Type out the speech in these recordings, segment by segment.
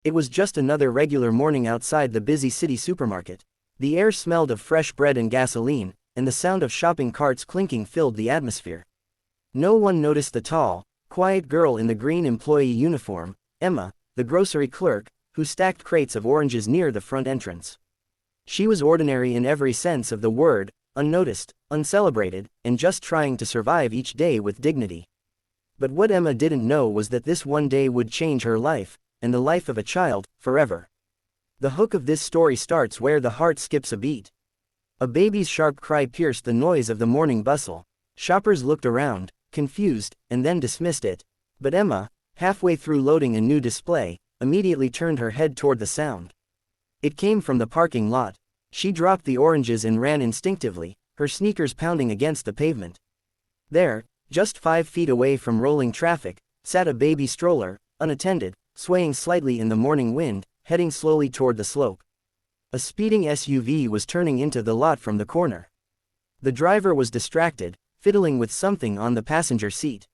It was just another regular morning outside the busy city supermarket. The air smelled of fresh bread and gasoline, and the sound of shopping carts clinking filled the atmosphere. No one noticed the tall, quiet girl in the green employee uniform, Emma, the grocery clerk, who stacked crates of oranges near the front entrance. She was ordinary in every sense of the word, unnoticed, uncelebrated, and just trying to survive each day with dignity. But what Emma didn't know was that this one day would change her life, and the life of a child, forever. The hook of this story starts where the heart skips a beat. A baby's sharp cry pierced the noise of the morning bustle. Shoppers looked around, confused, and then dismissed it. But Emma, halfway through loading a new display, immediately turned her head toward the sound. It came from the parking lot. She dropped the oranges and ran instinctively, her sneakers pounding against the pavement. There, just 5 feet away from rolling traffic, sat a baby stroller, unattended, swaying slightly in the morning wind, heading slowly toward the slope. A speeding SUV was turning into the lot from the corner. The driver was distracted, fiddling with something on the passenger seat.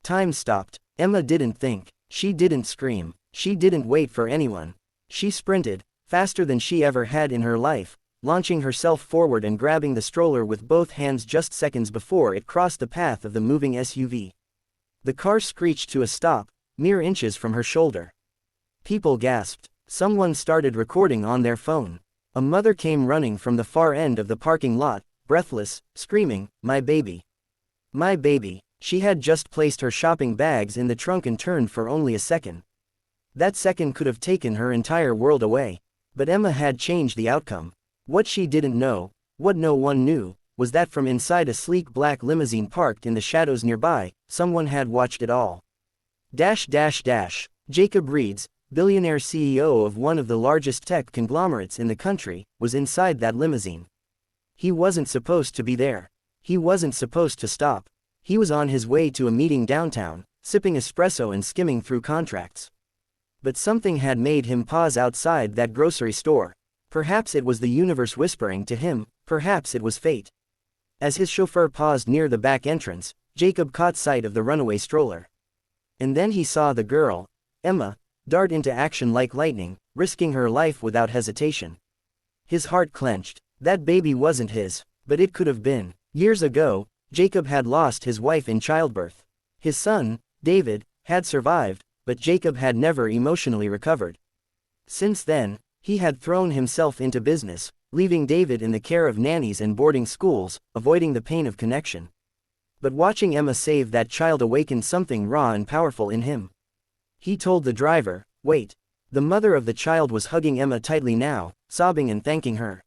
Time stopped. Emma didn't think. She didn't scream. She didn't wait for anyone. She sprinted, faster than she ever had in her life, launching herself forward and grabbing the stroller with both hands just seconds before it crossed the path of the moving SUV. The car screeched to a stop, mere inches from her shoulder. People gasped. Someone started recording on their phone. A mother came running from the far end of the parking lot, breathless, screaming, "My baby! My baby!" She had just placed her shopping bags in the trunk and turned for only a second. That second could have taken her entire world away. But Emma had changed the outcome. What she didn't know, what no one knew, was that from inside a sleek black limousine parked in the shadows nearby, someone had watched it all. Jacob Reeds, billionaire CEO of one of the largest tech conglomerates in the country, was inside that limousine. He wasn't supposed to be there. He wasn't supposed to stop. He was on his way to a meeting downtown, sipping espresso and skimming through contracts. But something had made him pause outside that grocery store. Perhaps it was the universe whispering to him, perhaps it was fate. As his chauffeur paused near the back entrance, Jacob caught sight of the runaway stroller. And then he saw the girl, Emma, dart into action like lightning, risking her life without hesitation. His heart clenched. That baby wasn't his, but it could have been. Years ago, Jacob had lost his wife in childbirth. His son, David, had survived, but Jacob had never emotionally recovered. Since then, he had thrown himself into business, leaving David in the care of nannies and boarding schools, avoiding the pain of connection. But watching Emma save that child awakened something raw and powerful in him. He told the driver, "Wait." The mother of the child was hugging Emma tightly now, sobbing and thanking her.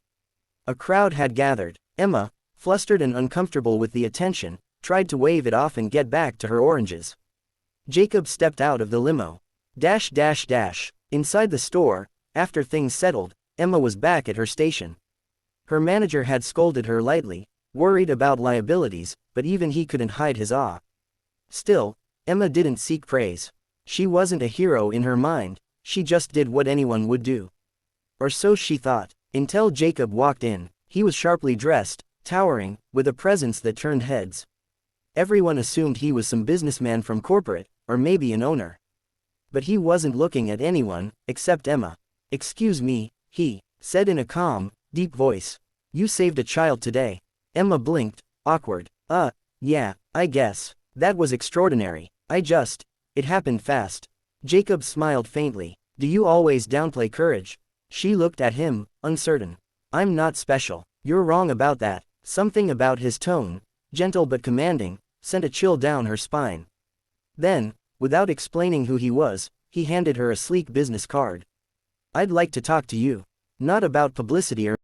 A crowd had gathered. Emma, flustered and uncomfortable with the attention, tried to wave it off and get back to her oranges. Jacob stepped out of the limo. Inside the store, after things settled, Emma was back at her station. Her manager had scolded her lightly, worried about liabilities, but even he couldn't hide his awe. Still, Emma didn't seek praise. She wasn't a hero in her mind, she just did what anyone would do. Or so she thought, until Jacob walked in. He was sharply dressed, towering, with a presence that turned heads. Everyone assumed he was some businessman from corporate, or maybe an owner. But he wasn't looking at anyone, except Emma. "Excuse me," he said in a calm, deep voice. "You saved a child today." Emma blinked, awkward. Yeah, I guess. That was extraordinary. It happened fast." Jacob smiled faintly. "Do you always downplay courage?" She looked at him, uncertain. "I'm not special." "You're wrong about that." Something about his tone, gentle but commanding, sent a chill down her spine. Then, without explaining who he was, he handed her a sleek business card. "I'd like to talk to you. Not about publicity or